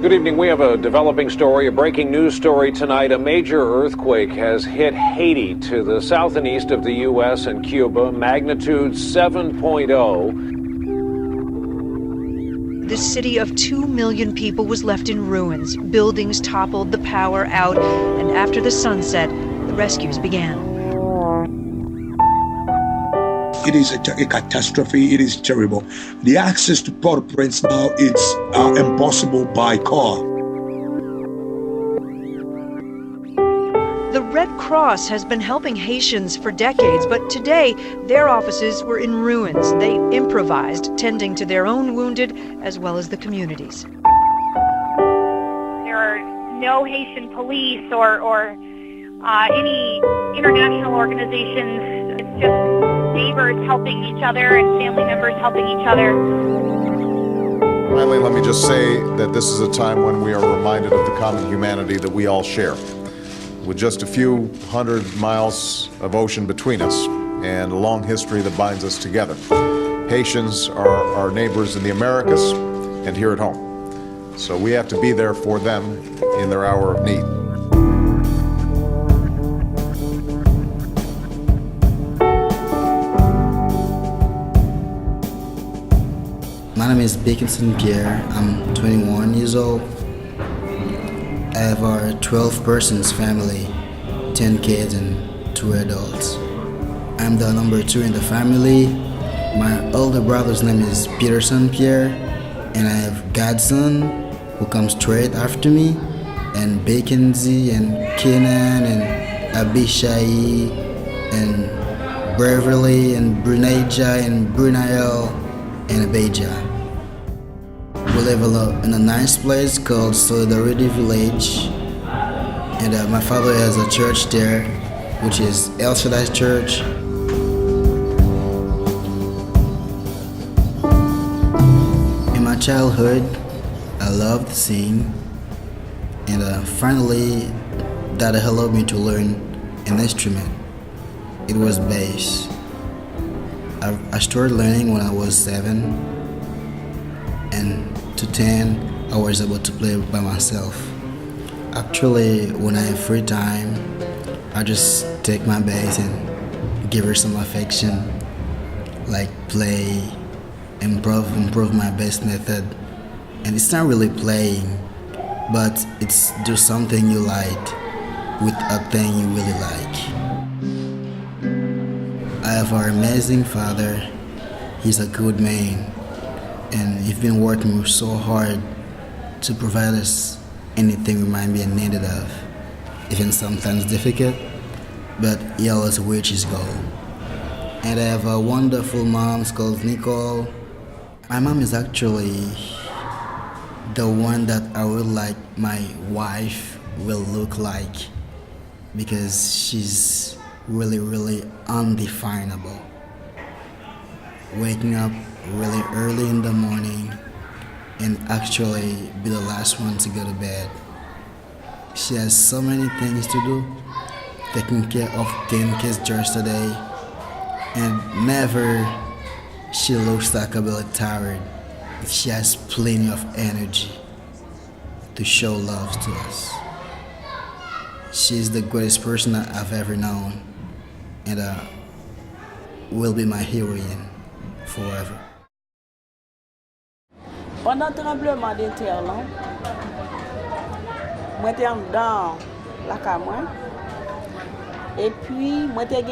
Good evening. We have a developing story, a breaking news story tonight. A major earthquake has hit Haiti to the south and east of the U.S. and Cuba, magnitude 7.0. The city of 2 million people was left in ruins. Buildings toppled, the power out, and after the sunset, the rescues began. It is a catastrophe. It is terrible. The access to Port-au-Prince now is impossible by car. The Red Cross has been helping Haitians for decades, but today their offices were in ruins. They improvised, tending to their own wounded as well as the communities. There are no Haitian police or any international organizations. It's just neighbors helping each other and family members helping each other. Finally, let me just say that this is a time when we are reminded of the common humanity that we all share. With just a few hundred miles of ocean between us and a long history that binds us together, Haitians are our neighbors in the Americas and here at home. So we have to be there for them in their hour of need. My name is Dickinson Pierre. I'm 21 years old. I have our 12 persons family, 10 kids and 2 adults. I'm the number 2 in the family. My older brother's name is Peterson Pierre, and I have Godson, who comes straight after me, and Baconzy and Kenan and Abishai and Beverly and Brunaja and Brunael and Abeja. We live in a nice place called Solidarity Village, and my father has a church there, which is El Shaddai Church. In my childhood, I loved to sing, and finally, Dad allowed me to learn an instrument. It was bass. I started learning when I was 7, and to 10, I was able to play by myself. Actually, when I have free time, I just take my bass and give her some affection, like play, improve my bass method. And it's not really playing, but it's do something you like with a thing you really like. I have our amazing father. He's a good man, and he's been working so hard to provide us anything we might be in need of, even sometimes difficult, but he always reaches his goal. And I have a wonderful mom called Nicole. My mom is actually the one that I would like my wife will look like, because she's really undefinable. Waking up really early in the morning and actually be the last one to go to bed. She has so many things to do, taking care of 10 kids just a day, and never she looks like a bit tired. She has plenty of energy to show love to us. She's the greatest person I've ever known, and will be my heroine forever. Pendant le tremblement de terre, moi j'étais dans la caméra et puis moi j'ai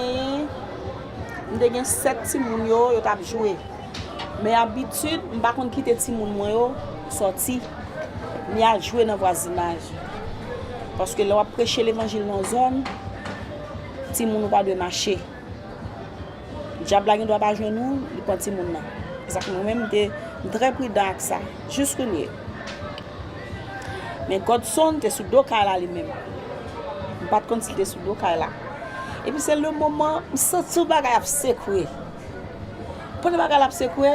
gagné 7 petits moun yo t'a joué. Mais habitude, je ne vais pas quitter les petits moun yo sorti, ni à jouer dans le voisinage. Parce que là on prêcher l'évangile dans la zone, petits moun pas de marcher. Diable ne doit pas jouer nous, il prend petits moun là. Exactement, même très prudent avec ça, jusqu'au nez. Mais Godson était sous deux cas là lui-même. Je ne pas compte s'il était sous deux cas là. Et puis c'est le moment où je sens tout bagay a secoué. Pendant bagay a secoué,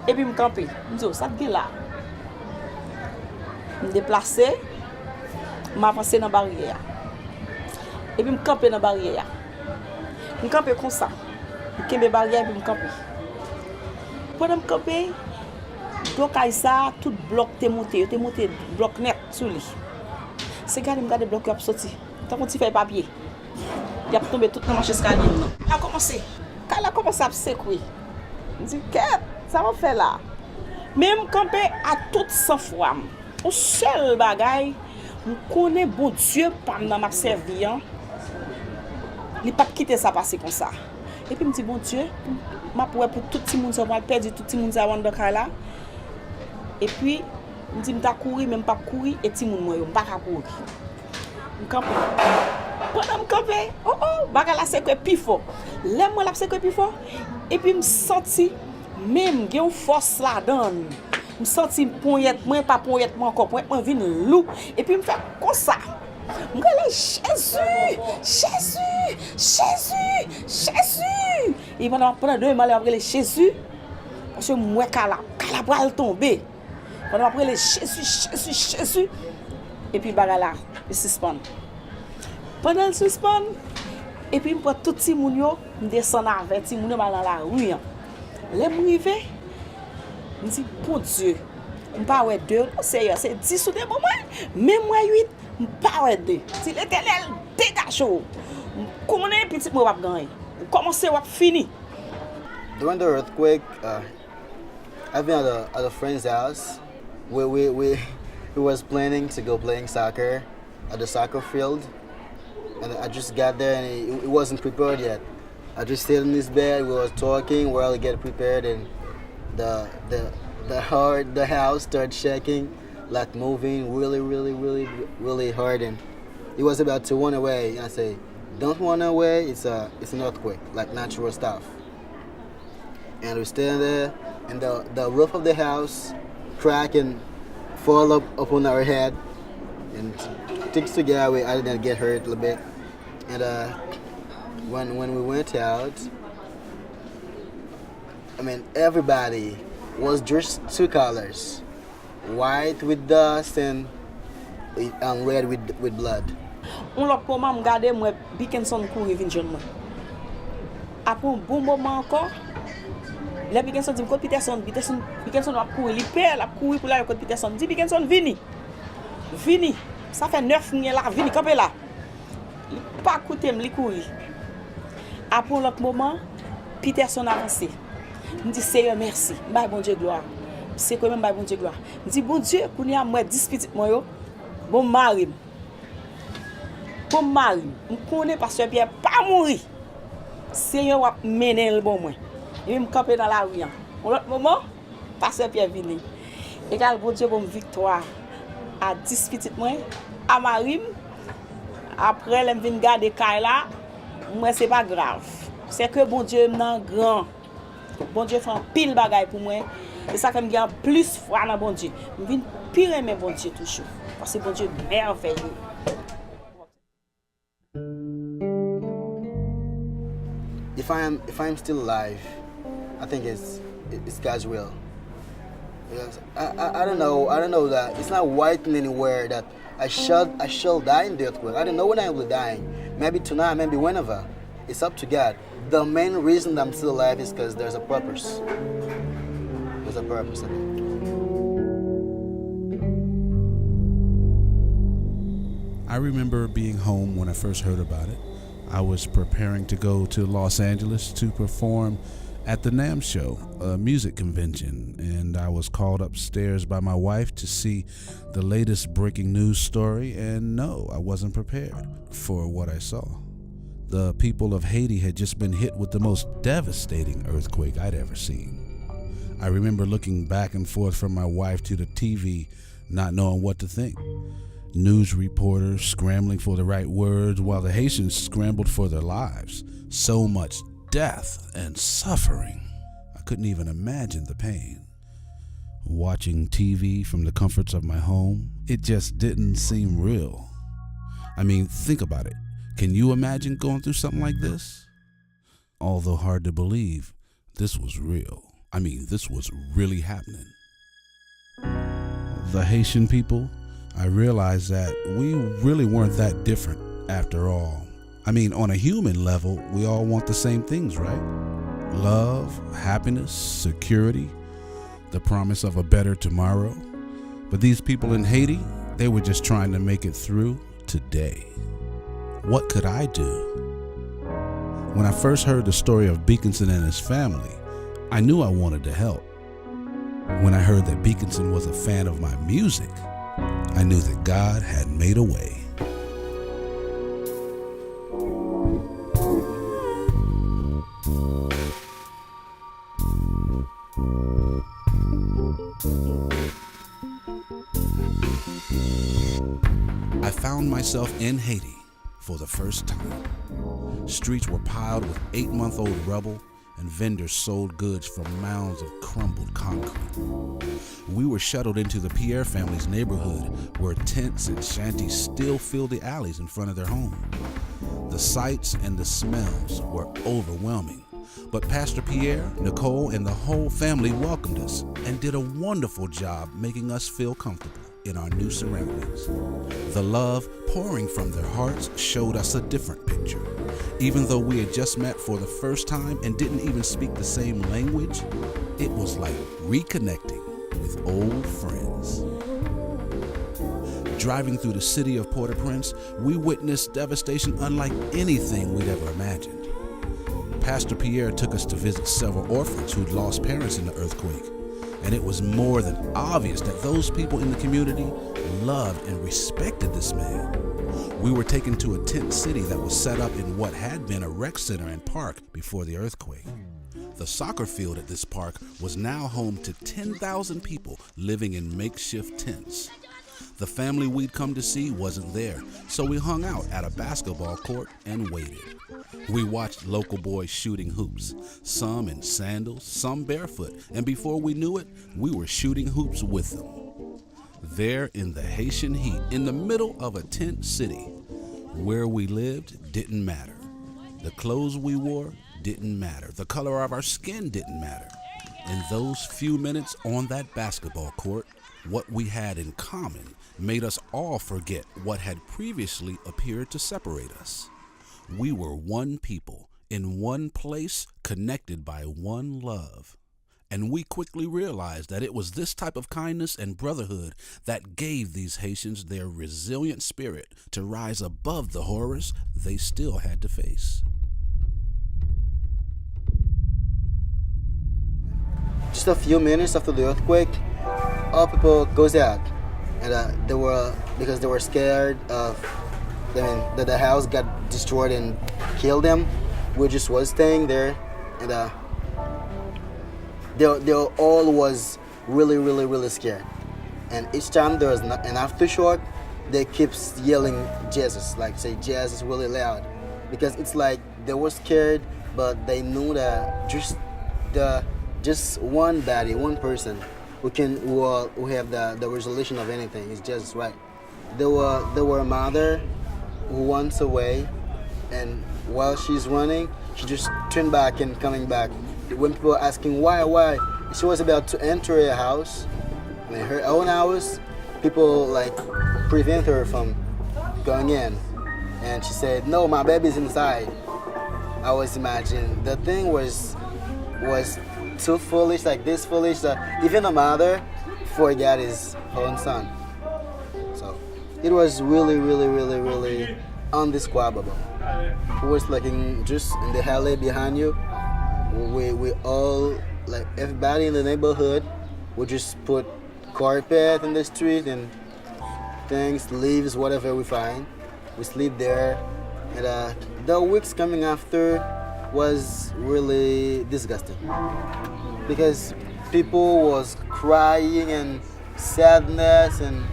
et puis je me campe. Je dis, ça te là. Je me déplace, je m'avance dans la barrière. Et puis je me campe dans la barrière. Je me campe comme ça. Je me campe dans la barrière et puis je me campe. Pendant que je campe, blokaj ça, tout blok te monté blok net sous lui. C'est garder blok yo ap sorti. Tant qu'on ti fait papier. Il a tombé tout dans marché escalier non. A commencé. Quand a commencé à secouer. Je dis qu'est ça va faire là. Même campé à toute sans foi. Au seul bagay, on connaît bon Dieu pendant m'a servi. Il pas quitter ça passer comme ça. Et puis me dit bon Dieu, m'a pour tout petit monde ça va perdre tout petit monde ça dans là. Et puis me dit m'ta courir même pas courir et petit monde moi yo pas courir. On campe. Pendant me camper, bagay la c'est que plus fort. L'aime moi la c'est que plus fort et puis me senti même gen force là dedans. Me senti poignette moi pas poignette moi encore poignette moi vinn loup et puis me fait comme ça. Me dit Jésus. Et pendant 2 mois après Jésus parce que moi calabral tomber. Pendant après le Jésus et puis bagay là, il suspend. Pendant le suspend et puis me prend tout petit moun yo, me descend avec petit moun yo dans la rue. Les m'rivé, me dit bon Dieu, me pas ouais 2, c'est 10 sous des moments, même moi 8, me pas ouais 2. Si l'Éternel dégage, comment est petit moi va gagner. Commencer va fini. During the earthquake, I've been at a friend's house where we was planning to go playing soccer at the soccer field, and I just got there and it wasn't prepared yet. I just stayed in this bed. We was talking while I get prepared, and the house started shaking, like moving really hard, and it was about to run away. And I say, "Don't run away. It's an earthquake, like natural stuff." And we stand there, and the roof of the house crack and fall up upon our head, and thanks to God, I didn't get hurt a little bit, and when we went out, I mean, everybody was dressed 2 colors, white with dust and red with blood. On l'a comment me garder moi Dickinson courir vinn jeune moi. Après un bon moment encore, les Dickinson dit côté Peterson va courir, il perd la courir pour la côté Peterson. Dit Dickinson vini. Ça fait 9 mois là, vini camper là. Il pas coûter me courir. Après l'autre moment, Peterson avancé. Me dit Seigneur merci, bah bon Dieu gloire. C'est quand même bah bon Dieu gloire. Me dit bon Dieu, pour nous moi 10 petits moi yo, bon mari. Bon mari, me connais pasteur Pierre pas mourir. Seigneur va mener le bon moi. Et me camper dans la rue. L'autre moment, pasteur Pierre vini. Égal bon Dieu bonne victoire à 10 petits moi à Marim. Après les vinn garder caille là, moi c'est pas grave. C'est que bon Dieu m'nan grand. Bon Dieu fait un pile bagaille pour moi. Et ça fait me gagne plus foi dans bon Dieu. Me vinn pire aimer bon Dieu toujours parce que bon Dieu merveilleux. If I'm still alive, I think it's God's will. Because I don't know that it's not writing anywhere that I shall die in the earthquake. I don't know when I will die. Maybe tonight, maybe whenever. It's up to God. The main reason I'm still alive is because there's a purpose. There's a purpose in it. I remember being home when I first heard about it. I was preparing to go to Los Angeles to perform at the NAMM show, a music convention, and I was called upstairs by my wife to see the latest breaking news story, and no, I wasn't prepared for what I saw. The people of Haiti had just been hit with the most devastating earthquake I'd ever seen. I remember looking back and forth from my wife to the TV, not knowing what to think. News reporters scrambling for the right words while the Haitians scrambled for their lives. So much death and suffering. I couldn't even imagine the pain. Watching TV from the comforts of my home, it just didn't seem real. I mean, think about it. Can you imagine going through something like this? Although hard to believe, this was real. I mean, this was really happening. The Haitian people, I realized that we really weren't that different after all. I mean, on a human level, we all want the same things, right? Love, happiness, security. the promise of a better tomorrow. But these people in Haiti, they were just trying to make it through today. What could I do? When I first heard the story of Beaconson and his family, I knew I wanted to help. When I heard that Beaconson was a fan of my music, I knew that God had made a way. I found myself in Haiti for the first time. Streets were piled with 8-month-old rubble, and vendors sold goods from mounds of crumbled concrete. We were shuttled into the Pierre family's neighborhood, where tents and shanties still filled the alleys in front of their home. The sights and the smells were overwhelming, but Pastor Pierre, Nicole, and the whole family welcomed us and did a wonderful job making us feel comfortable in our new surroundings. The love pouring from their hearts showed us a different picture. Even though we had just met for the first time and didn't even speak the same language, it was like reconnecting with old friends. Driving through the city of Port-au-Prince, we witnessed devastation unlike anything we'd ever imagined. Pastor Pierre took us to visit several orphans who'd lost parents in the earthquake, and it was more than obvious that those people in the community loved and respected this man. We were taken to a tent city that was set up in what had been a rec center and park before the earthquake. The soccer field at this park was now home to 10,000 people living in makeshift tents. The family we'd come to see wasn't there, so we hung out at a basketball court and waited. We watched local boys shooting hoops, some in sandals, some barefoot, and before we knew it, we were shooting hoops with them. There in the Haitian heat, in the middle of a tent city, where we lived didn't matter. The clothes we wore didn't matter. The color of our skin didn't matter. In those few minutes on that basketball court, what we had in common made us all forget what had previously appeared to separate us. We were one people, in one place, connected by one love. And we quickly realized that it was this type of kindness and brotherhood that gave these Haitians their resilient spirit to rise above the horrors they still had to face. Just a few minutes after the earthquake, all people goes out, and because they were scared of that the house got destroyed and killed them. We just was staying there, and they all was really scared. And each time there was an aftershock, they keep yelling Jesus, like say Jesus really loud, because it's like they were scared, but they knew that just one body, one person who have the resolution of anything is Jesus, right? There were a mother who runs away, and while she's running, she just turned back and coming back. When people were asking why, she was about to enter a house, her own house. People like prevent her from going in, and she said, "No, my baby's inside." I was imagining the thing was too foolish, like this foolish that even a mother forgot his own son. So it was really undescribable. It was like just in the alley behind you. We all, like everybody in the neighborhood, would just put carpet in the street and things, leaves, whatever we find. We sleep there, and the weeks coming after was really disgusting because people was crying and sadness and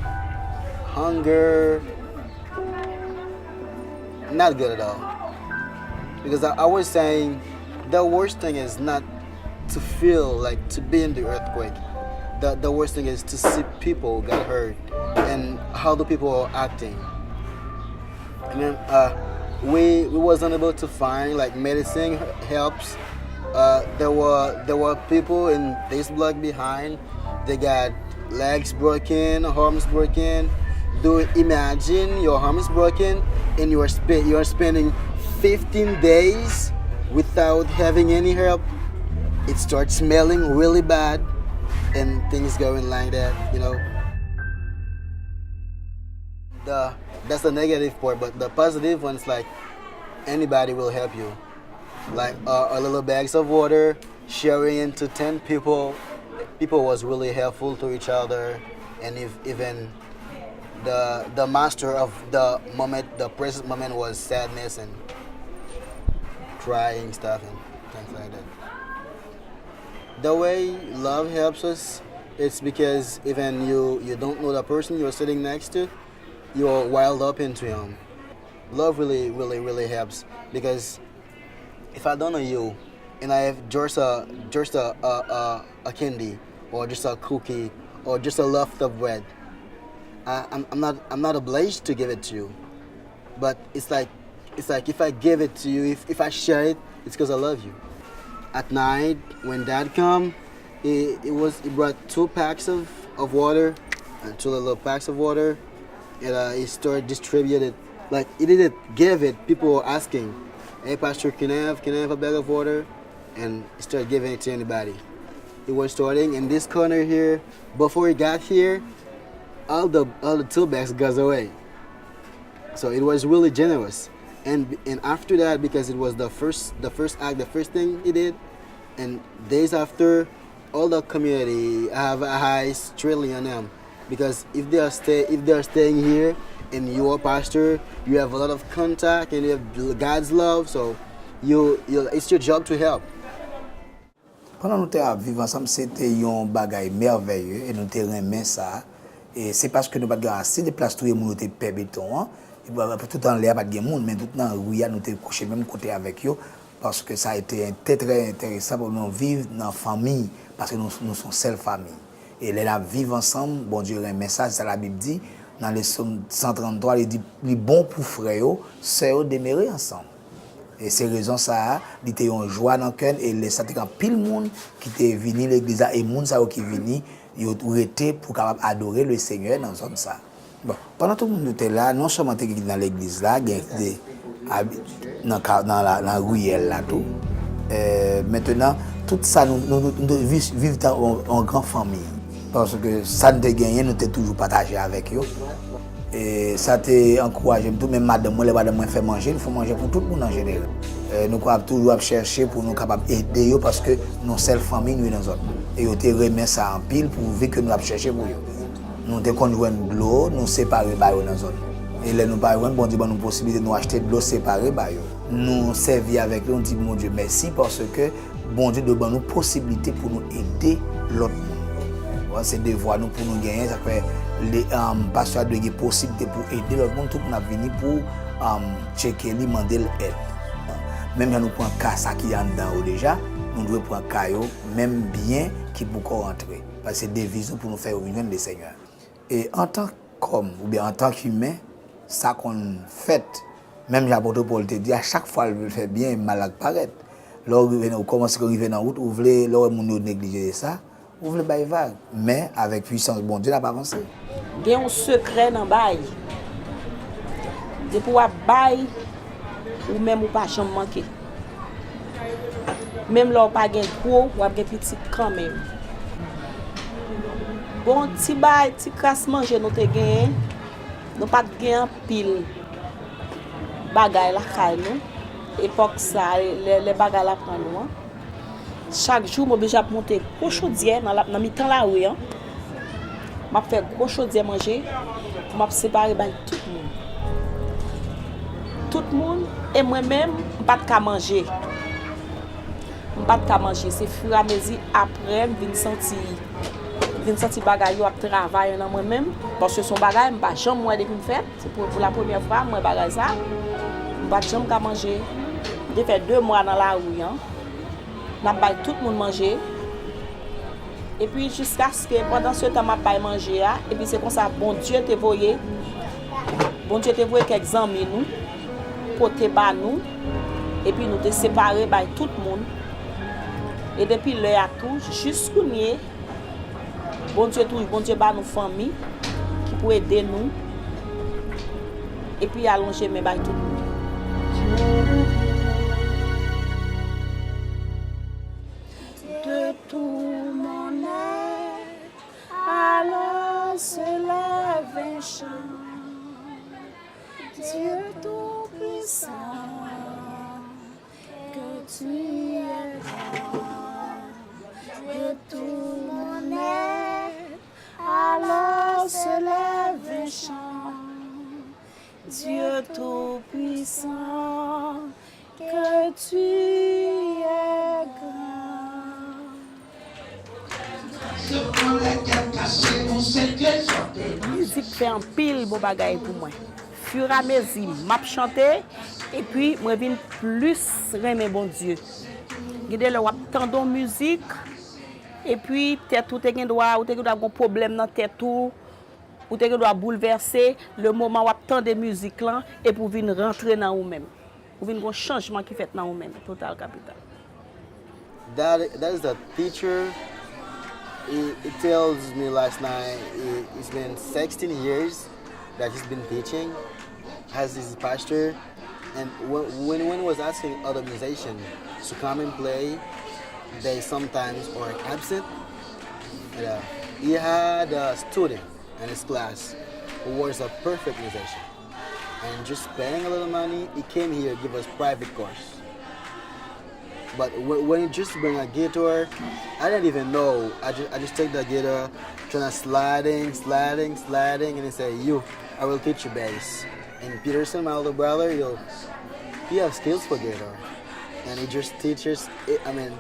hunger. Not good at all. Because I was saying the worst thing is not to feel like to be in the earthquake. The worst thing is to see people get hurt and how the people are acting. I mean, we wasn't able to find like medicine helps. There were people in this block behind. They got legs broken, arms broken. Do imagine your arm is broken and you are spending 15 days without having any help. It starts smelling really bad. and things going like that, you know. That's the negative part, but the positive one is like anybody will help you. Like a little bags of water, sharing into 10 people. People was really helpful to each other, and if even the master of the moment, the present moment was sadness and crying stuff and things like that. The way love helps us, it's because even you don't know the person you're sitting next to, you're wild up into him. Love really helps, because if I don't know you and I have just a candy or just a cookie or just a loaf of bread, I'm not obliged to give it to you. But it's like if I give it to you, if I share it, it's because I love you. At night when Dad come, he brought 2 packs of water, and 2 little packs of water, and he started distributing it. Like he didn't give it. People were asking, "Hey, Pastor, can I have a bag of water?" And he started giving it to anybody. He was starting in this corner here. Before he got here, all the 2 bags goes away. So it was really generous. And after that, because it was the first act, the first thing he did, and days after, all the community have a high straight on them, because if they are staying here and you are pastor, you have a lot of contact and you have God's love, so it's your job to help. Pendant nous étions vivre ensemble, c'était un bagage merveilleux et nous étions aimés ça. Et c'est parce que nous n'avons pas assez de place pour tout le monde était béton. Tout en l'air pas de monde, mais tout dans la rue nous étions couchés même côté avec eux, parce que ça a été très intéressant pour nous vivre dans la famille, parce que nous sommes seule famille. Et les là vivre ensemble, bon Dieu aimé ça, c'est ça la Bible dit. Dans les Psaumes 133, il dit « bon pour frère, sœur demeurer ensemble ». Et c'est raison ça, il était une joie dans le cœur et les ça quand pile monde qui était venu l'église et monde ça qui venu, ils ont été pour capable adorer le Seigneur dans zone ça. Bon, pendant tout le monde était là, non seulement dans l'église là, dans la ruelle là tout. Maintenant tout ça nous vivons en grande famille. Parce que ça nous a gagné, nous avons toujours partagé avec eux. Et ça t'a encouragé, même madame, les madames fait manger, il faut manger pour tout le monde en général. Nous avons toujours cherché pour nous capables d'aider parce que nous sommes famille, nous sommes et nous avons remis ça en pile pour voir que nous avons cherché pour eux. Nous avons conjoint de l'eau, nous séparés dans la zone. Et là, nous avons bon Dieu, nous possibilité de nous acheter de l'eau séparée. Nous servons avec eux, on dit mon Dieu merci parce que bon Dieu donne nous possibilité pour nous aider l'autre monde. C'est devoir nous pour nous gagner, ça fait les pasteurs de possibilité pour aider l'autre monde, tout le monde venu pour checker, demander l'aide. Même si nous prenons un cas qui est en dedans déjà, nous devons prendre un cas même bien qui peut rentrer. Parce que c'est des visions pour nous faire revenir le Seigneur. Et en tant qu'homme ou bien en tant qu'humain, ça qu'on fait, même l'apôtre Paul te dit, à chaque fois il fait bien, malade paraître. Lorsque vous commencez à arriver dans la route, vous voulez, lorsque vous négligez ça, vous voulez bailler vague, mais avec puissance, bon Dieu n'a pas avancé. Il y a un secret dans le bail. De pouvoir bailler ou même ou pas jamais manquer. Même là, pas de gros ou de petit quand même. Bon, petit bail, petit crasse manger, nous te gagné. Nous pas gagné pile. Bagay la caille nous. Époque ça, les bagay la prend nous. Chaque jour, je suis obligé de monter gros chaudière dans la mi-temps la rue. Je fais gros chaudière manger. Je me séparer tout le monde. Tout le monde et moi-même, je ne peux pas manger. Je ne peux pas manger. C'est fur et à mesure après, je viens sentir bagay yo travailler dans moi-même. Parce que son bagay, je ne peux pas jamais moi depuis faire. C'est pour la première fois, moi bagay ça. Je ne peux pas jamais manger. J'ai fait 2 mois dans la rue. N'a pas tout le monde manger. Et puis jusqu'à ce que pendant ce temps m'a pas manger et puis c'est comme ça bon Dieu te voyé. Bon Dieu te voyé quelques amis nous pour te ba nous et puis nous te séparer by tout le monde. Et depuis là à tout jusqu'au nier bon Dieu ba nous famille qui pour aider nous. Et puis allonger mais by tout le monde. De tout mon être, Tout-Puissant, que tu es grand, Dieu tout mon être, alors se lève un chant. Dieu Tout-Puissant, que tu es grand. Musique fait un pile bon bagay pour moi. Fur et à mesure, m'a chanté et puis moi vinn plus aimer bon Dieu. Gade le wap tendon musique et puis tête ou te gen droit ou te gen droit problème dans tête ou te gen droit bouleverser le moment wap tande musique là et pour vinn rentrer dans ou même. Pour vinn gon changement qui fait dans ou même total capital. That is the teacher. He tells me last night it's been 16 years that he's been teaching as his pastor, and when he was asking other musicians to come and play, they sometimes are absent. And, he had a student in his class who was a perfect musician, and just paying a little money, he came here to give us private course. But when you just bring a guitar, I didn't even know. I just take the guitar, trying to sliding, and he say, I will teach you bass. And Peterson, my older brother, he has skills for guitar. And he just teaches, an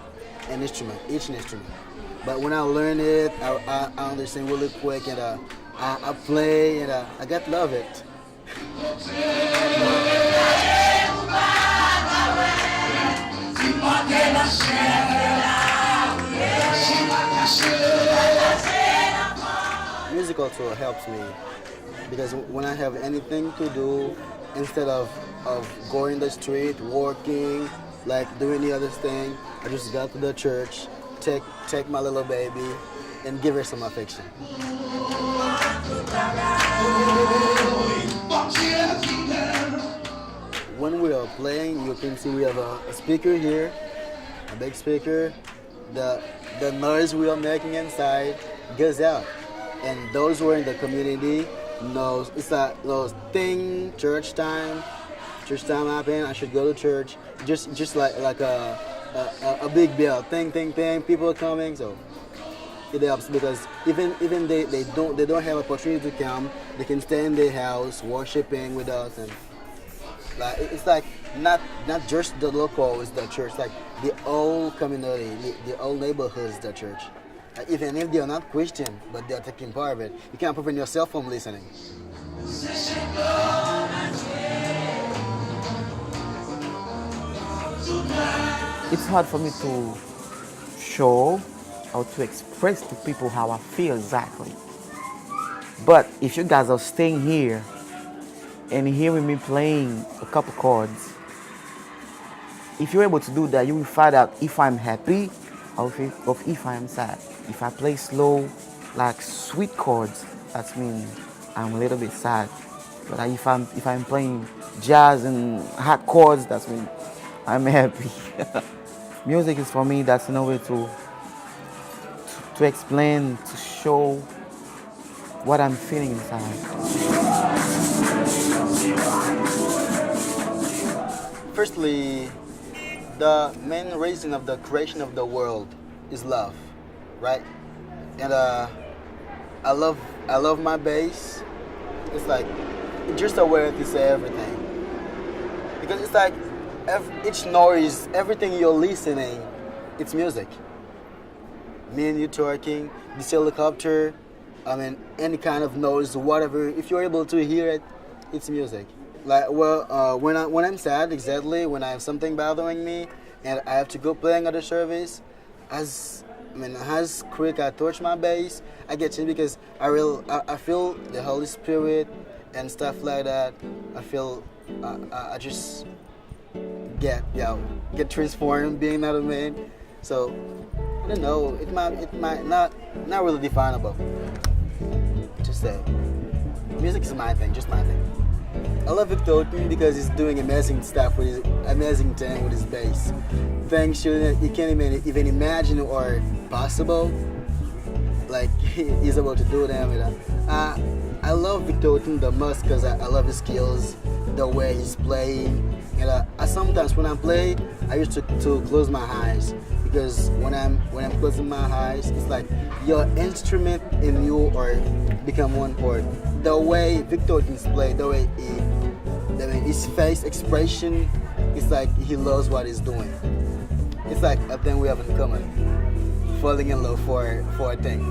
instrument, each instrument. But when I learn it, I understand really quick, and I play, and I got to love it. Music also helps me because when I have anything to do, instead of going the street, working, like doing the other thing, I just go to the church, take my little baby, and give her some affection. When we are playing, you can see we have a speaker here, a big speaker. The noise we are making inside goes out. And those who are in the community knows it's like those thing, church time happen, I should go to church. Just like a big bell, thing, people are coming, so it helps because even they don't have opportunity to come, they can stay in their house worshiping with us, and like it's like not just the local is the church, like the whole community, the whole neighborhood is the church. Even if they are not Christian, but they are taking part of it, you can't prevent yourself from listening. It's hard for me to show or to express to people how I feel exactly. But if you guys are staying here and hearing me playing a couple chords, if you're able to do that, you will find out if I'm happy or if I'm sad. If I play slow, like sweet chords, that means I'm a little bit sad. But if I'm playing jazz and hard chords, that means I'm happy. Music is for me, that's another way to explain, to show what I'm feeling inside. Firstly, the main reason of the creation of the world is love, right? And I love my bass. It's like just a way to say everything, because it's like each noise, everything you're listening, it's music. Me and you talking, this helicopter, any kind of noise, whatever. If you're able to hear it, it's music. Like when I'm sad, exactly when I have something bothering me, and I have to go playing at the service, as quick I touch my bass, I get changed because I feel the Holy Spirit and stuff like that. I just get transformed being another man. So I don't know, it might not really definable to say. Music is my thing, just my thing. I love Victor Wooten because he's doing amazing stuff with his amazing thing with his bass. Things you can't even imagine or possible. Like he's able to do them. I love Victor Wooten the most because I love his skills, the way he's playing. And sometimes when I play, I used to close my eyes because when I'm closing my eyes, it's like your instrument and you are become one part. The way Victor Wooten's play, the way his face expression, it's like he loves what he's doing. It's like a thing we have in common, falling in love for a thing.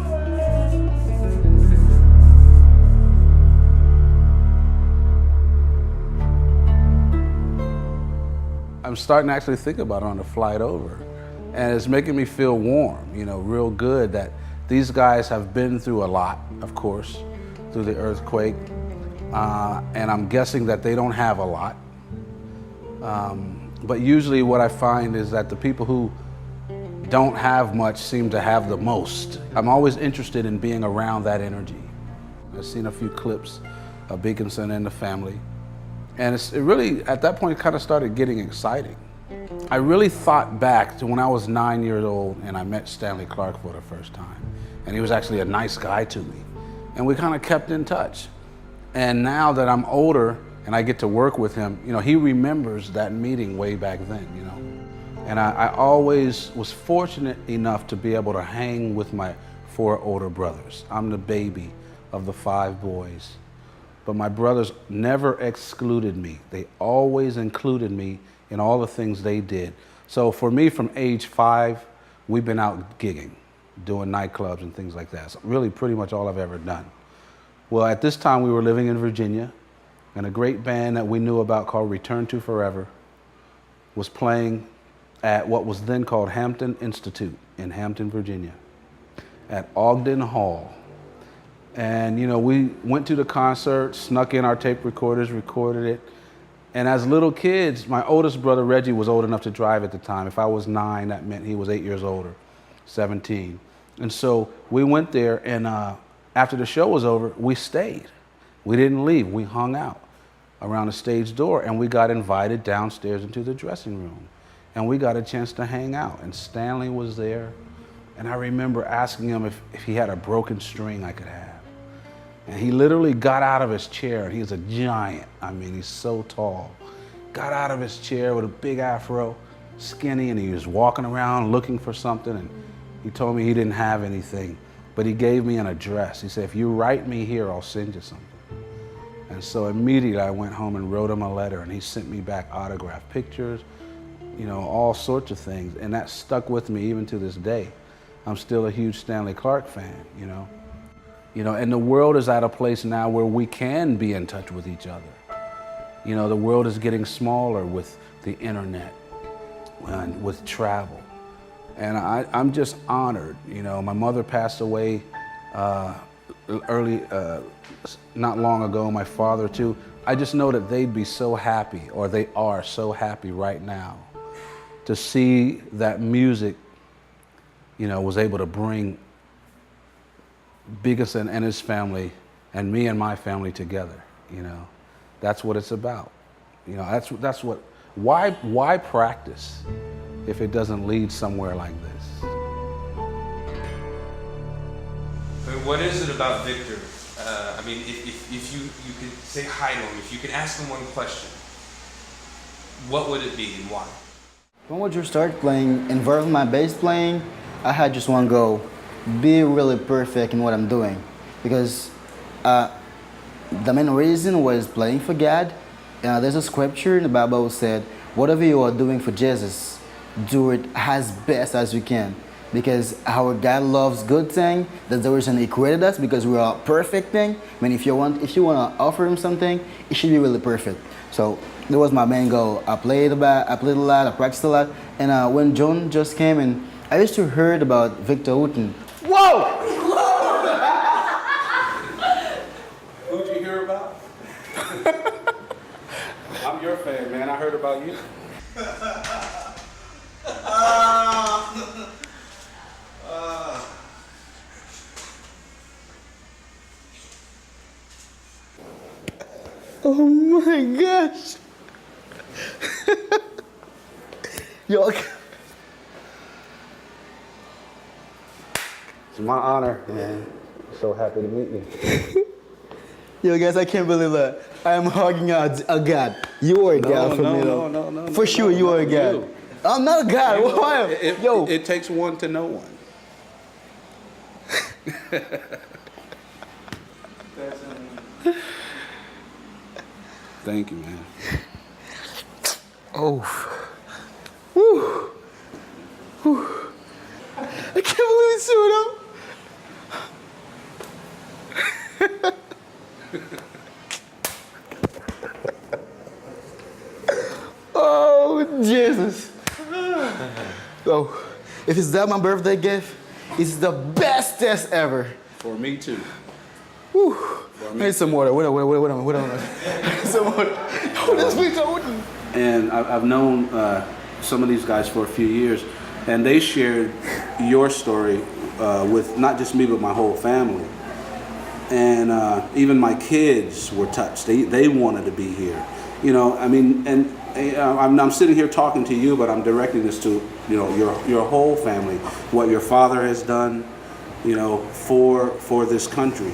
I'm starting to actually think about it on the flight over. And it's making me feel warm, you know, real good that these guys have been through a lot, of course, through the earthquake. And I'm guessing that they don't have a lot. But usually what I find is that the people who don't have much seem to have the most. I'm always interested in being around that energy. I've seen a few clips of Beakinson and the family. And it really, at that point, kind of started getting exciting. I really thought back to when I was 9 years old and I met Stanley Clarke for the first time. And he was actually a nice guy to me. And we kind of kept in touch. And now that I'm older and I get to work with him, you know, he remembers that meeting way back then, you know. And I always was fortunate enough to be able to hang with my 4 older brothers. I'm the baby of the 5 boys. But my brothers never excluded me. They always included me in all the things they did. So for me, from age 5, we've been out gigging, doing nightclubs and things like that. So really pretty much all I've ever done. Well, at this time we were living in Virginia, and a great band that we knew about called Return to Forever was playing at what was then called Hampton Institute in Hampton, Virginia, at Ogden Hall. And you know, we went to the concert, snuck in our tape recorders, recorded it. And as little kids, my oldest brother, Reggie, was old enough to drive at the time. If I was 9, that meant he was 8 years older, 17. And so we went there, and after the show was over, we stayed. We didn't leave, we hung out around the stage door, and we got invited downstairs into the dressing room. And we got a chance to hang out, and Stanley was there. And I remember asking him if he had a broken string I could have. And he literally got out of his chair, and he's a giant. I mean, he's so tall. Got out of his chair with a big afro, skinny, and he was walking around looking for something, and he told me he didn't have anything, but he gave me an address. He said, if you write me here, I'll send you something. And so immediately I went home and wrote him a letter, and he sent me back autographed pictures, you know, all sorts of things, and that stuck with me even to this day. I'm still a huge Stanley Clarke fan, you know. And the world is at a place now where we can be in touch with each other. You know, the world is getting smaller with the internet and with travel. And I'm just honored. You know, my mother passed away not long ago, my father too. I just know that they'd be so happy, or they are so happy right now, to see that music, you know, was able to bring Beakinson and his family and me and my family together. You know, that's what it's about. You know, that's what. Why practice if it doesn't lead somewhere like this? But what is it about Victor? I mean, if you could say hi to him, if you could ask him one question, what would it be and why? When would you start playing, involved in my bass playing, I had just one goal: be really perfect in what I'm doing. Because the main reason was playing for God. There's a scripture in the Bible that said, whatever you are doing for Jesus, do it as best as you can. Because our God loves good thing. That's the reason He created us, because we are perfect thing. I mean, if you want to offer Him something, it should be really perfect. So that was my main goal. I played a lot, I practiced a lot. And when John just came in, I used to heard about Victor Wooten. Whoa! Who'd you hear about? I'm your fan, man. I heard about you. Oh my gosh! Yo. It's my honor, man. So happy to meet you. Yo, guys, I can't believe that. I'm hugging a god. You are a god for me, though. No. For sure, you are a god. You. I'm not a god. Why? Yo. It takes one to know one. Thank you, man. Oh. Woo. Woo. I can't believe it's so Oh, Jesus. Oh, if it's that my birthday gift, it's the best test ever. For me, too. Woo. I need some water. What some water. Oh, this week's Wooten. And I've known some of these guys for a few years, and they shared your story with not just me, but my whole family. And even my kids were touched. They wanted to be here. You know, I mean, and I'm sitting here talking to you, but I'm directing this to, you know, your whole family, what your father has done, you know, for this country.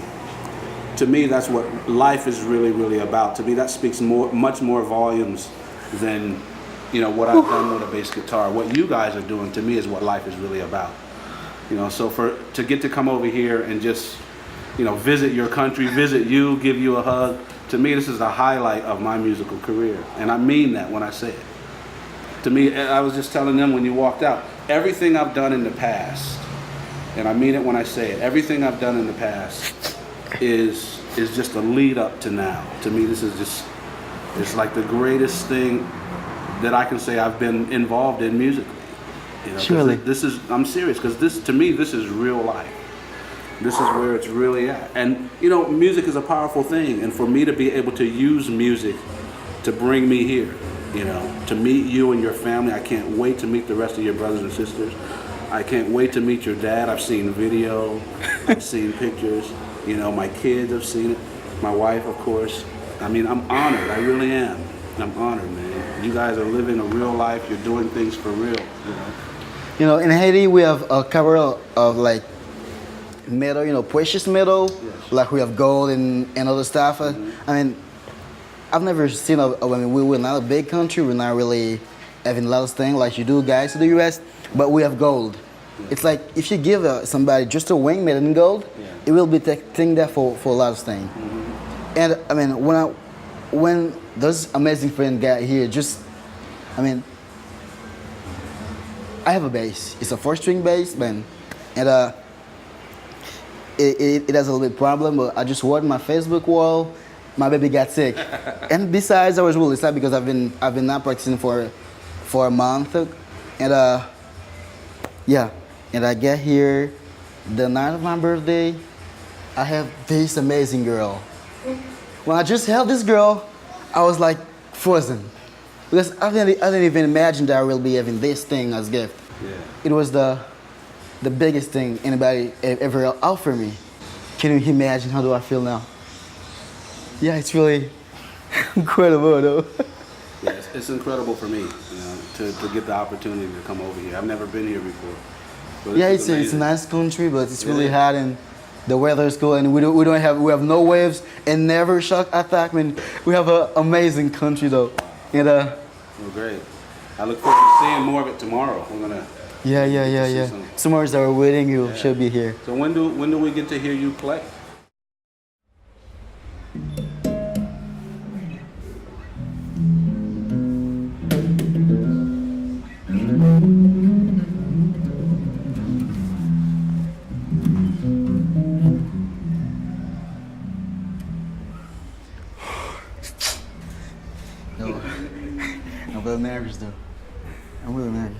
To me, that's what life is really about. To me, that speaks much more volumes than, you know, what I've done with a bass guitar. What you guys are doing, to me, is what life is really about. You know, so to get to come over here and just, you know, visit your country, visit you, give you a hug, to me, this is the highlight of my musical career. And I mean that when I say it. To me, I was just telling them when you walked out, everything I've done in the past, and I mean it when I say it, everything I've done in the past is just a lead up to now. To me, this is just, it's like the greatest thing that I can say I've been involved in musically. You know, Surely. This is, I'm serious, because this, to me, this is real life. This is where it's really at. And, you know, music is a powerful thing. And for me to be able to use music to bring me here, you know, to meet you and your family, I can't wait to meet the rest of your brothers and sisters. I can't wait to meet your dad. I've seen video, I've seen pictures, you know, my kids have seen it, my wife, of course. I mean, I'm honored, I really am. I'm honored, man. You guys are living a real life, you're doing things for real, you know. You know, in Haiti, we have a cover of like metal, you know, precious metal, yes. Like we have gold and other stuff. I mean, I've never seen I mean, we're not a big country, we're not really having a lot of things like you do guys in the US, but we have gold. Yeah. It's like if you give somebody just a wing made in gold, yeah. It will be taking that for a lot of things. And I mean, when those amazing friends got here, just, I mean, I have a bass. It's a 4-string bass, man, and it has a little bit problem. But I just wrote on my Facebook wall, my baby got sick, and besides, I was really sad because I've been not practicing for a month, and yeah, and I get here the night of my birthday. I have this amazing girl. When I just held this girl, I was like frozen. Because I didn't even imagine that I will be having this thing as a gift. Yeah. It was the biggest thing anybody ever offered me. Can you imagine how do I feel now? Yeah, it's really incredible though. Yeah, it's incredible for me, you know, to get the opportunity to come over here. I've never been here before. But yeah, it's a nice country, but it's really hot and the weather is cool, and we have no waves and never shock attack. I mean, we have an amazing country though. And well, great. I look forward to seeing more of it tomorrow. We're gonna. Yeah. Tomorrow's our wedding. You should be here. So when do we get to hear you play? No, I'm really nervous though. I'm really nervous.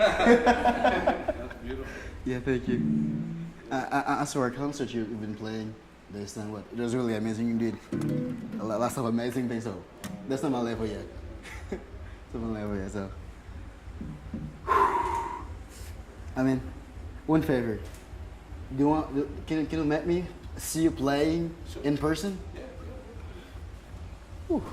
That's beautiful. Yeah, thank you. I saw a concert you've been playing this time. What? It was really amazing indeed. Lots of amazing things. So that's not my level yet. It's not my level yet. So I mean, one favor. Do you want? Can you let me see you playing in person? Yeah. Whew.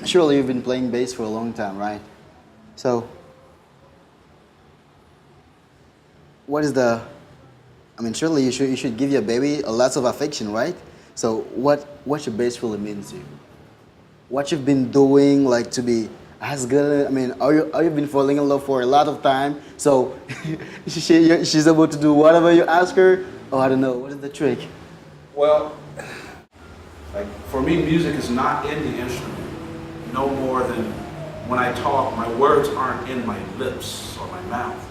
Surely you've been playing bass for a long time, right? So, what is the? I mean, surely you should give your baby a lot of affection, right? So, what your bass really means to you? What you've been doing, like to be as good? I mean, are you been falling in love for a lot of time? So, she's able to do whatever you ask her. Oh, I don't know. What is the trick? Well, like for me, music is not in the instrument. No more than when I talk, my words aren't in my lips or my mouth.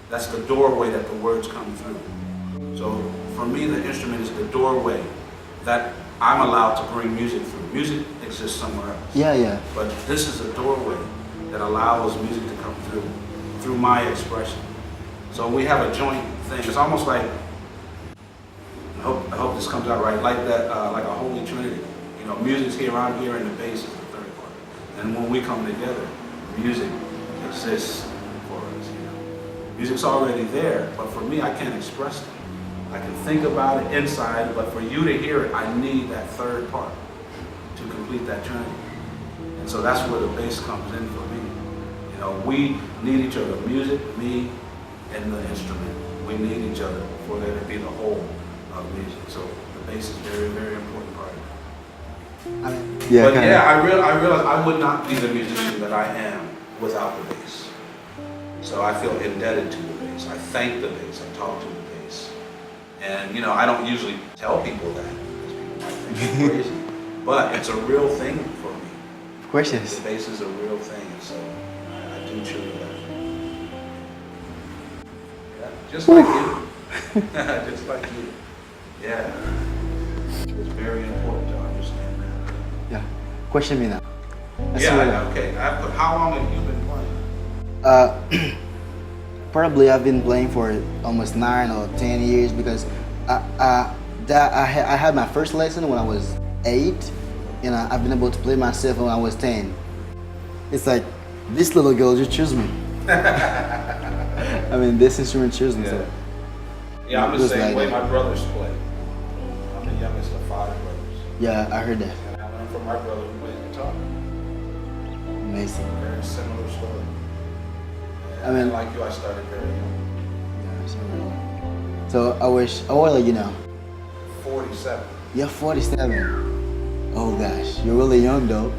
That's the doorway that the words come through. So for me, the instrument is the doorway that I'm allowed to bring music through. Music exists somewhere else. Yeah, yeah. But this is a doorway that allows music to come through my expression. So we have a joint thing. It's almost like, I hope this comes out right, like that, like a holy trinity. You know, music's here, I'm here, and the bass is the third part. And when we come together, music exists for us. You know, music's already there, but for me, I can't express it. I can think about it inside, but for you to hear it, I need that third part to complete that trinity. And so that's where the bass comes in for me. You know, we need each other, music, me, and the instrument. We need each other for there to be the whole of music. So the bass is a very, very important part of it. Yeah, but yeah, I realize I would not be the musician that I am without the bass. So I feel indebted to the bass. I thank the bass. I talk to the bass. And you know, I don't usually tell people that because people might think I'm crazy. But it's a real thing for me. Of course it is. The bass is a real thing, so I do truly love it. Yeah, just like you. Just like you. Yeah. It's very important to understand that. Yeah. Question me now. Okay. How long have you been playing? Probably I've been playing for almost 9 or 10 years because I had my first lesson when I was 8. You know, I've been able to play myself when I was 10. It's like, this little girl just chose me. I mean, this instrument chose me. Yeah. So. Yeah, I'm the same way my brothers play. I'm the youngest of 5 brothers. Yeah, I heard that. And I learned from my brother who plays guitar. Amazing. Very similar story. I mean, like you, I started very young. So I wish, how old are you now? 47. You're 47. Oh gosh, you're really young though.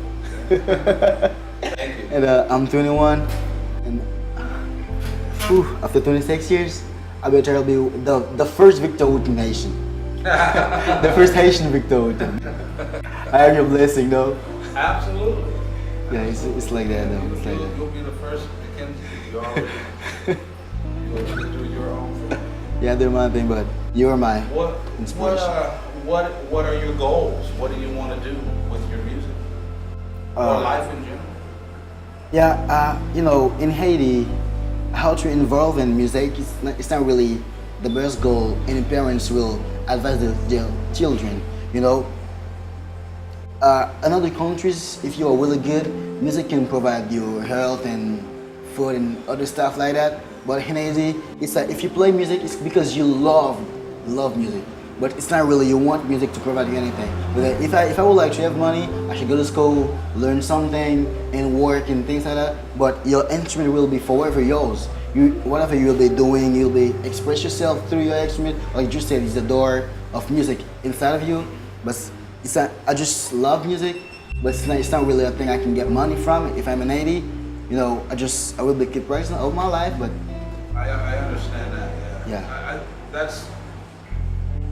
Thank you. And I'm 21. And after 26 years, I bet I'll be the first Victor Wooten Haitian. The first Haitian Victor Wooten. I have your blessing though. Absolutely. Yeah, it's like that though. It's like that. You'll be the first Mackenzie. You already you'll do your own thing. Yeah, I do my thing, but you're my inspiration. What are your goals? What do you want to do with your music? Or life in general? Yeah, you know, in Haiti, how to involve in music it's not really the best goal. Any parents will advise their children, you know. In other countries, if you are really good, music can provide you health and food and other stuff like that. But in Haiti, it's like if you play music, it's because you love music. But it's not really you want music to provide you anything. But if I would like to have money, I should go to school, learn something, and work and things like that. But your instrument will be forever yours. Whatever you'll be doing, you'll be express yourself through your instrument. Like you said, it's the door of music inside of you. But it's not, I just love music, but it's not really a thing I can get money from. If I'm in Haiti, you know, I will be keep practicing all my life. But I understand that. Yeah.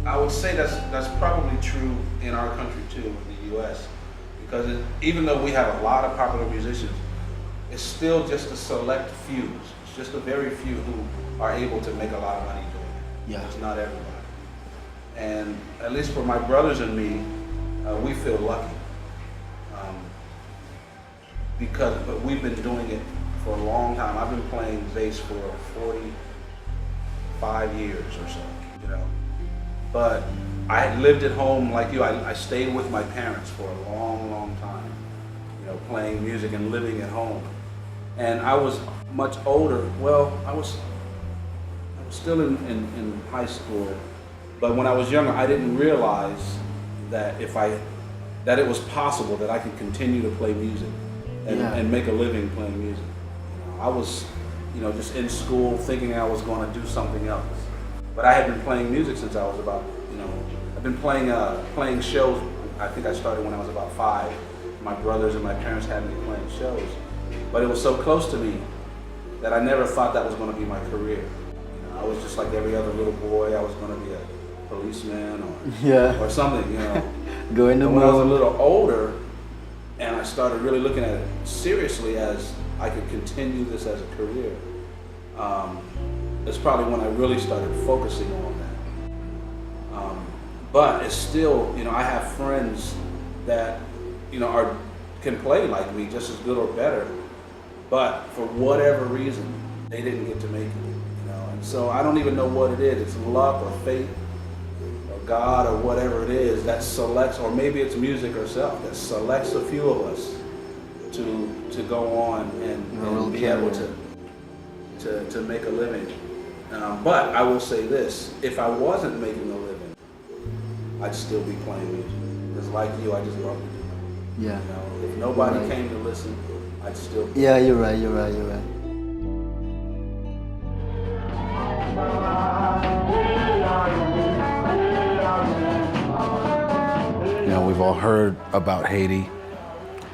I would say that's probably true in our country too, in the U.S. Because even though we have a lot of popular musicians, it's still just a select few. It's just a very few who are able to make a lot of money doing it. Yeah. It's not everybody. And at least for my brothers and me, we feel lucky. But we've been doing it for a long time. I've been playing bass for 45 years or so, you know. But I lived at home like you. I stayed with my parents for a long, long time, you know, playing music and living at home. And I was much older. Well, I was still in high school, but when I was younger, I didn't realize that that it was possible that I could continue to play music and make a living playing music. I was, just in school thinking I was going to do something else. But I had been playing music since I was about, I've been playing shows. I think I started when I was about 5. My brothers and my parents had me playing shows. But it was so close to me that I never thought that was going to be my career. I was just like every other little boy. I was going to be a policeman or something, Go in the When I was a mode. little older and I started really looking at it seriously as I could continue this as a career, it's probably when I really started focusing on that. But it's still, I have friends that, can play like me just as good or better, but for whatever reason, they didn't get to make it. And so I don't even know what it is. It's luck or fate or God or whatever it is that selects, or maybe it's music herself that selects a few of us to go on and be able to make a living. But I will say this: if I wasn't making a living, I'd still be playing music. Because like you, I just love to do it. Yeah. If nobody came to listen, I'd still. Yeah, you're right. We've all heard about Haiti,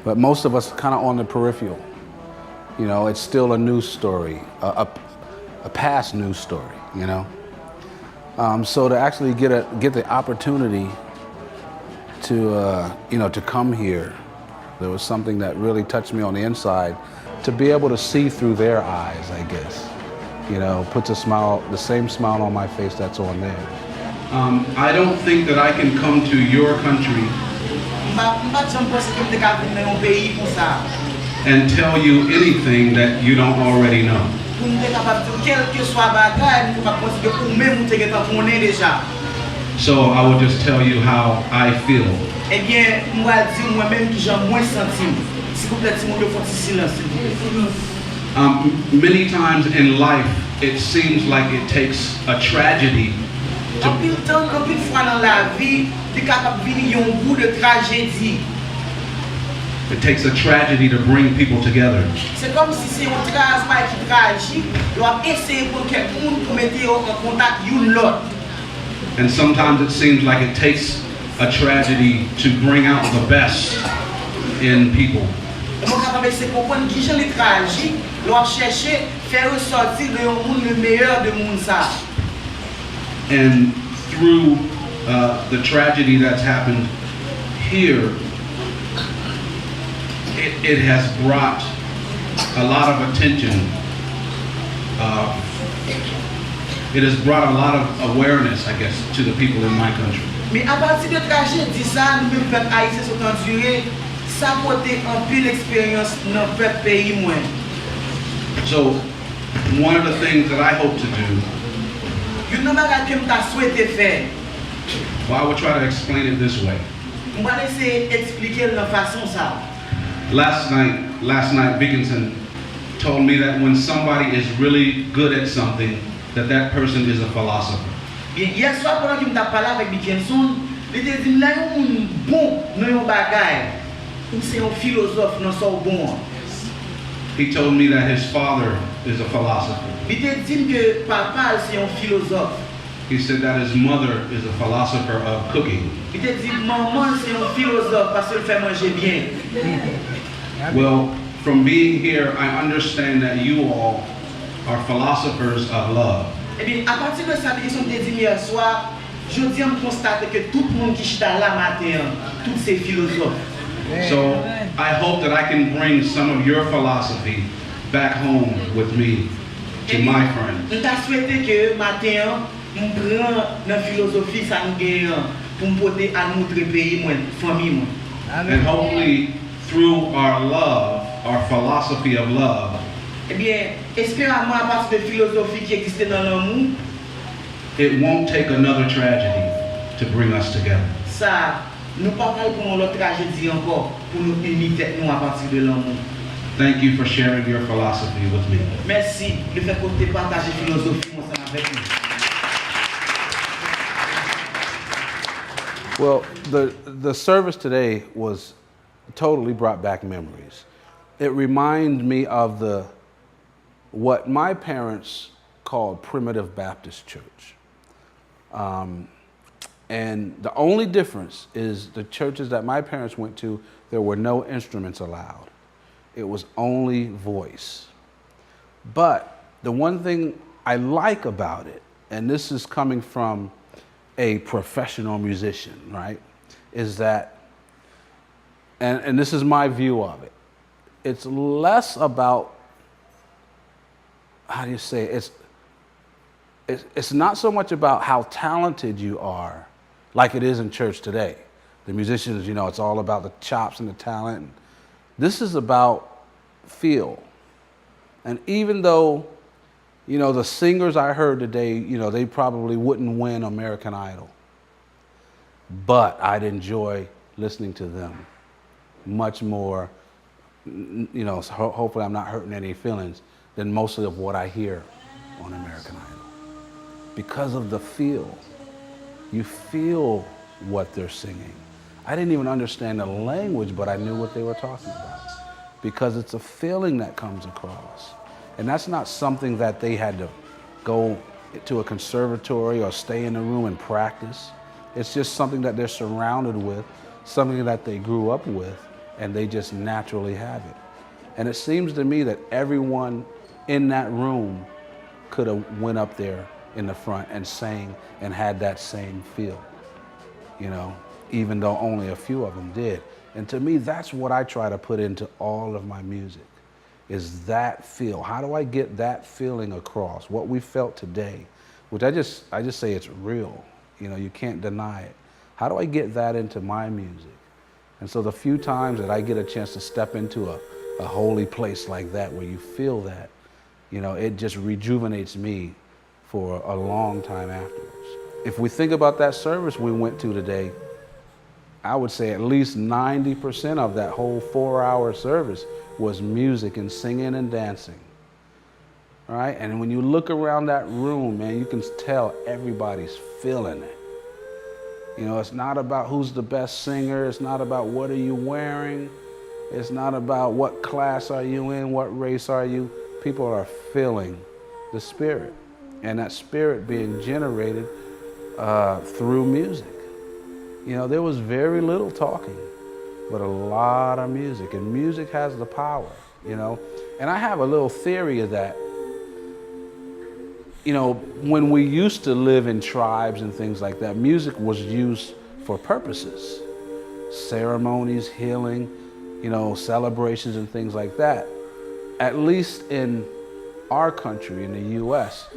but most of us kind of on the peripheral. It's still a news story, a past news story. So to actually get the opportunity to come here, there was something that really touched me on the inside. To be able to see through their eyes, I guess, puts a smile, the same smile on my face that's on theirs. I don't think that I can come to your country and tell you anything that you don't already know. So I will just tell you how I feel. Many times in life, it seems like it takes a tragedy It takes a tragedy to bring people together. And sometimes it seems like it takes a tragedy to bring out the best in people. And through the tragedy that's happened here, it has brought a lot of attention. It has brought a lot of awareness, I guess, to the people in my country. Mais à partir de tragédie ça, nous même peuple haïtien sont enduré, ça porte en pile expérience dans peuple pays moins. So, one of the things that I hope to do, You know what I m'ta souhaité faire. well, I will try to explain it this way. On va essayer d'expliquer de façon ça. Last night, Dickinson told me that when somebody is really good at something, that person is a philosopher. Bien, hier soir pendant que m'ta parlé avec Dickinson, il te dit là un bon dans un bagage. C'est un philosophe non so bon. He told me that his father is a philosopher. Il te dit que papa c'est un philosophe. He said that his mother is a philosopher of cooking. Il te dit maman c'est un philosophe parce qu'elle fait manger bien. Well, from being here, I understand that you all are philosophers of love. Eh bien, à partir de ça, question que dit hier soir, je dis à me constater que tout le monde qui chita là matin, tous ces philosophes. So I hope that I can bring some of your philosophy back home with me to my friends. Je t'ai souhaité que matin, nous prenions la philosophie ça nous gagne pour me porter à notre pays, moi, famille moi. And hopefully through our love, our philosophy of love, Eh bien, espérément à partir de philosophie qui existe dans l'amour, it won't take another tragedy to bring us together. ça, nous pas pour l'autre tragédie encore pour nous unir tête nous à partir de l'amour. Thank you for sharing your philosophy with me. Merci le fait que tu partages philosophie ensemble avec nous. Well, the service today was totally brought back memories. It reminded me of what my parents called Primitive Baptist Church. And the only difference is the churches that my parents went to, there were no instruments allowed. It was only voice. But the one thing I like about it, and this is coming from a professional musician, right, is that, and this is my view of it, it's less about, how do you say, it's not so much about how talented you are like it is in church today. The musicians, it's all about the chops and the talent. This is about feel. And even though, the singers I heard today, they probably wouldn't win American Idol, but I'd enjoy listening to them much more, hopefully I'm not hurting any feelings, than mostly of what I hear on American Idol. Because of the feel. You feel what they're singing. I didn't even understand the language, but I knew what they were talking about. Because it's a feeling that comes across. And that's not something that they had to go to a conservatory or stay in a room and practice. It's just something that they're surrounded with, something that they grew up with, and they just naturally have it. And it seems to me that everyone in that room could have went up there in the front and sang and had that same feel, even though only a few of them did. And to me, that's what I try to put into all of my music, is that feel. How do I get that feeling across? What we felt today, which I just say it's real. You can't deny it. How do I get that into my music? And so the few times that I get a chance to step into a holy place like that, where you feel that, it just rejuvenates me for a long time afterwards. If we think about that service we went to today, I would say at least 90% of that whole 4-hour service was music and singing and dancing. All right? And when you look around that room, man, you can tell everybody's feeling it. It's not about who's the best singer. It's not about what are you wearing. It's not about what class are you in, what race are you. People are feeling the spirit. And that spirit being generated through music. There was very little talking, but a lot of music. And music has the power, And I have a little theory of that. When we used to live in tribes and things like that, music was used for purposes. Ceremonies, healing, celebrations and things like that. At least in our country, in the U.S.,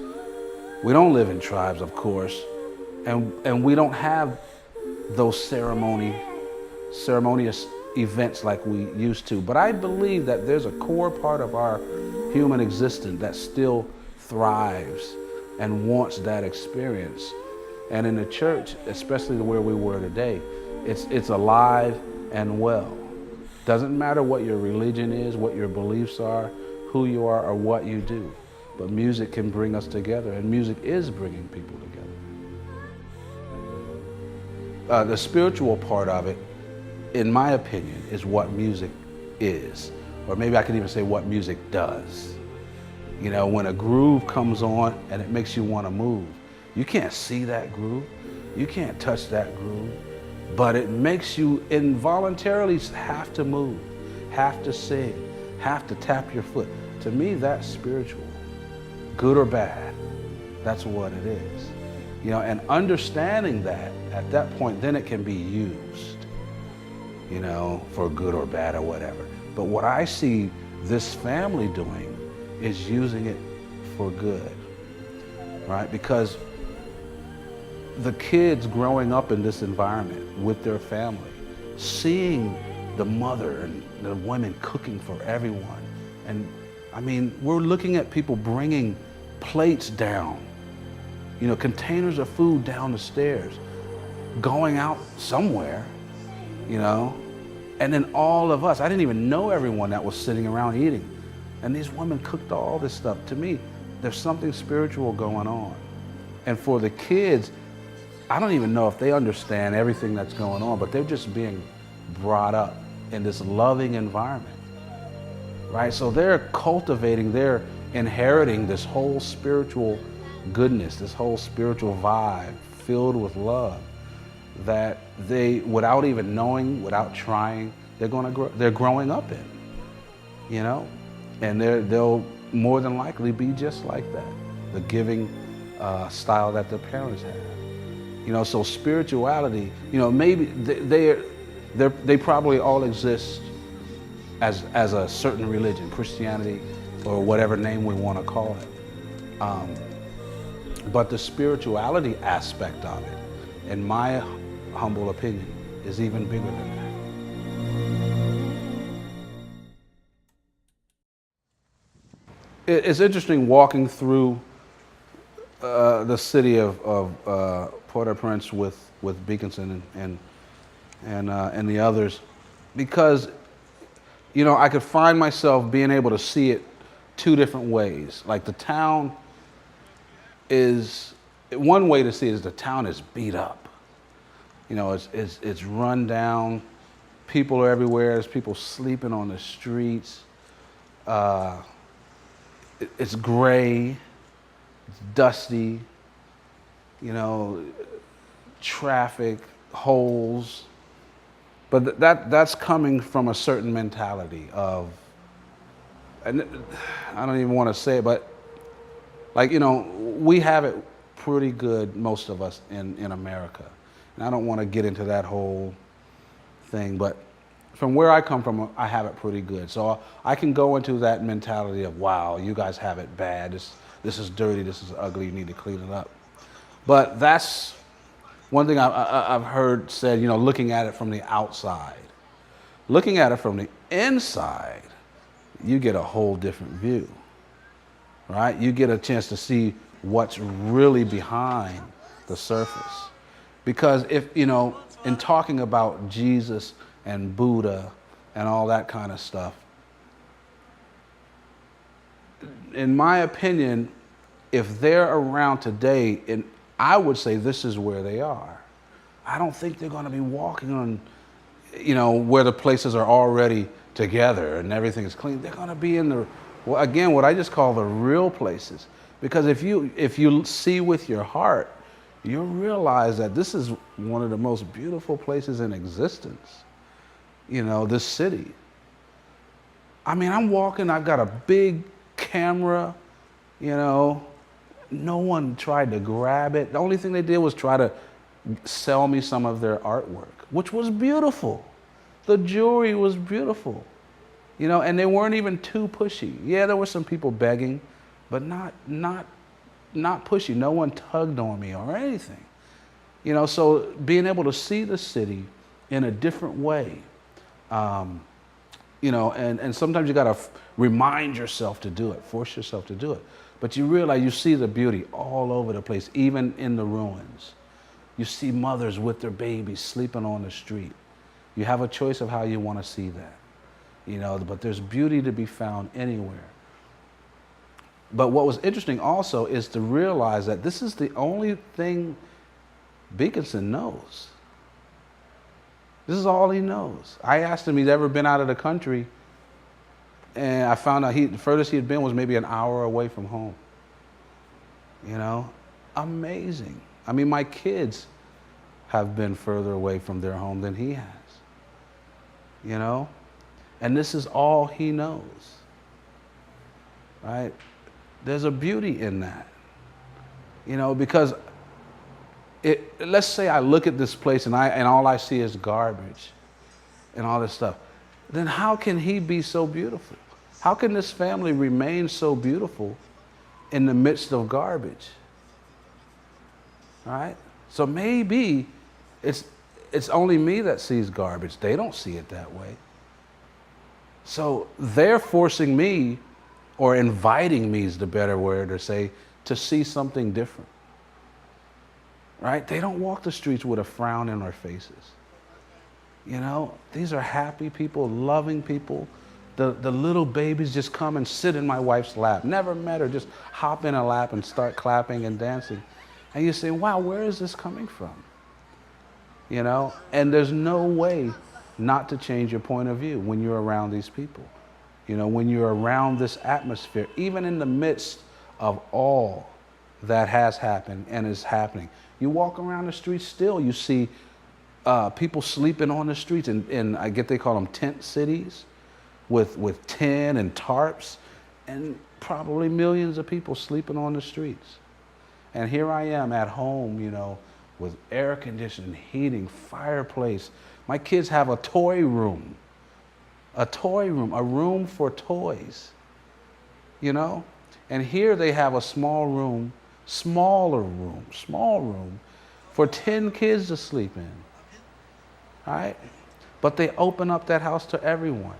we don't live in tribes, of course, and we don't have those ceremonious events like we used to. But I believe that there's a core part of our human existence that still thrives and wants that experience. And in the church, especially where we were today, it's alive and well. Doesn't matter what your religion is, what your beliefs are, who you are, or what you do. But music can bring us together, and music is bringing people together. The spiritual part of it, in my opinion, is what music is. Or maybe I could even say what music does. When a groove comes on and it makes you want to move, you can't see that groove, you can't touch that groove, but it makes you involuntarily have to move, have to sing, have to tap your foot. To me, that's spiritual. Good or bad, that's what it is. And understanding that, at that point, then it can be used, for good or bad or whatever. But what I see this family doing is using it for good, right? Because the kids growing up in this environment with their family, seeing the mother and the women cooking for everyone. And I mean, we're looking at people bringing plates down, containers of food down the stairs, going out somewhere, And then all of us, I didn't even know everyone that was sitting around eating. And these women cooked all this stuff. To me, there's something spiritual going on. And for the kids, I don't even know if they understand everything that's going on, but they're just being brought up in this loving environment, right? So they're cultivating, they're inheriting this whole spiritual goodness, this whole spiritual vibe filled with love that they, without even knowing, without trying, they're growing up in, you know? And they'll more than likely be just like that, the giving style that their parents had. You know, so spirituality, you know, maybe they probably all exist as a certain religion, Christianity, or whatever name we want to call it. But the spirituality aspect of it, in my humble opinion, is even bigger than that. It's interesting walking through the city of Port-au-Prince with Beaconson and the others, because, you know, I could find myself being able to see it two different ways. Like the town is, one way to see it is the town is beat up. You know, it's run down. People are everywhere. There's people sleeping on the streets. It's gray, it's dusty, you know, traffic, holes. But that's coming from a certain mentality of, and I don't even want to say it, but like, you know, we have it pretty good, most of us in America. And I don't want to get into that whole thing, but from where I come from, I have it pretty good. So I can go into that mentality of, wow, you guys have it bad. This is dirty, this is ugly, you need to clean it up. But that's one thing I've heard said, you know, looking at it from the outside. Looking at it from the inside, you get a whole different view, right? You get a chance to see what's really behind the surface. Because if, you know, in talking about Jesus and Buddha and all that kind of stuff, in my opinion, if they're around today, and I would say this is where they are. I don't think they're going to be walking on, you know, where the places are already together and everything is clean. They're going to be in the, well, again, what I just call the real places. Because if you see with your heart, you'll realize that this is one of the most beautiful places in existence. You know, this city. I mean, I'm walking, I've got a big camera, you know, no one tried to grab it. The only thing they did was try to sell me some of their artwork, which was beautiful. The jewelry was beautiful, you know, and they weren't even too pushy. Yeah, there were some people begging, but not pushy. No one tugged on me or anything, you know. So being able to see the city in a different way, you know, and sometimes you got to remind yourself to do it, force yourself to do it. But you realize you see the beauty all over the place, even in the ruins. You see mothers with their babies sleeping on the street. You have a choice of how you want to see that, you know, but there's beauty to be found anywhere. But what was interesting also is to realize that this is the only thing Beaconson knows. This is all he knows. I asked him if he'd ever been out of the country, and I found out the furthest he had been was maybe an hour away from home. You know, amazing. I mean, my kids have been further away from their home than he has. You know, and this is all he knows, right? There's a beauty in that, you know, because let's say I look at this place and all I see is garbage and all this stuff. Then how can he be so beautiful? How can this family remain so beautiful in the midst of garbage? All right? So maybe it's only me that sees garbage. They don't see it that way. So they're forcing me, or inviting me is the better word to say, to see something different. Right? They don't walk the streets with a frown in their faces. You know, these are happy people, loving people. The little babies just come and sit in my wife's lap. Never met her, just hop in a lap and start clapping and dancing. And you say, wow, where is this coming from? You know, and there's no way not to change your point of view when you're around these people. You know, when you're around this atmosphere, even in the midst of all that has happened and is happening. You walk around the streets still, you see people sleeping on the streets in I get they call them tent cities with tin and tarps, and probably millions of people sleeping on the streets. And here I am at home, you know, with air conditioning, heating, fireplace. My kids have a toy room, a room for toys, you know? And here they have a small room for 10 kids to sleep in, all right? But they open up that house to everyone.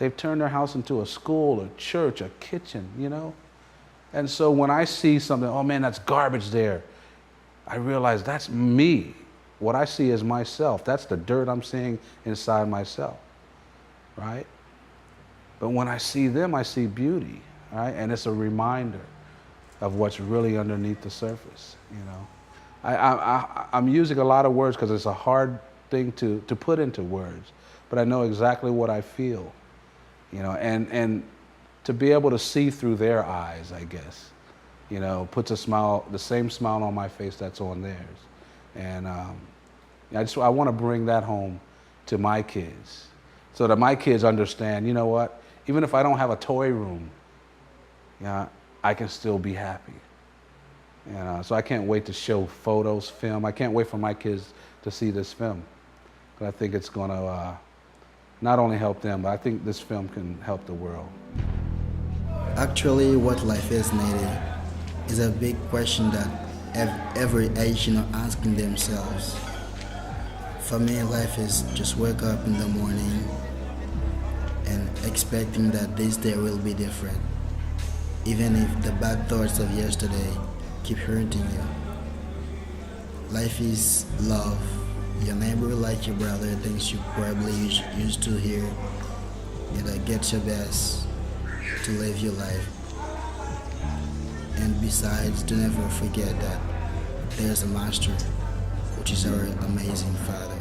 They've turned their house into a school, a church, a kitchen, you know? And so when I see something, oh man, that's garbage there, I realize that's me. What I see is myself. That's the dirt I'm seeing inside myself, right? But when I see them, I see beauty, right? And it's a reminder of what's really underneath the surface, you know? I'm using a lot of words because it's a hard thing to put into words, but I know exactly what I feel, you know, and to be able to see through their eyes, I guess, you know, puts a smile, the same smile on my face that's on theirs. And I want to bring that home to my kids so that my kids understand, you know what, even if I don't have a toy room, yeah, I can still be happy. And so I can't wait to show photos, film. I can't wait for my kids to see this film. But I think it's going to not only help them, but I think this film can help the world. Actually, what life is, Nady, is a big question that every Asian are asking themselves. For me, life is just wake up in the morning and expecting that this day will be different. Even if the bad thoughts of yesterday keep hurting you. Life is love. Your neighbor like your brother, things you probably used to hear. You gotta get your best to live your life. And besides, do never forget that there's a master, which is our amazing Father.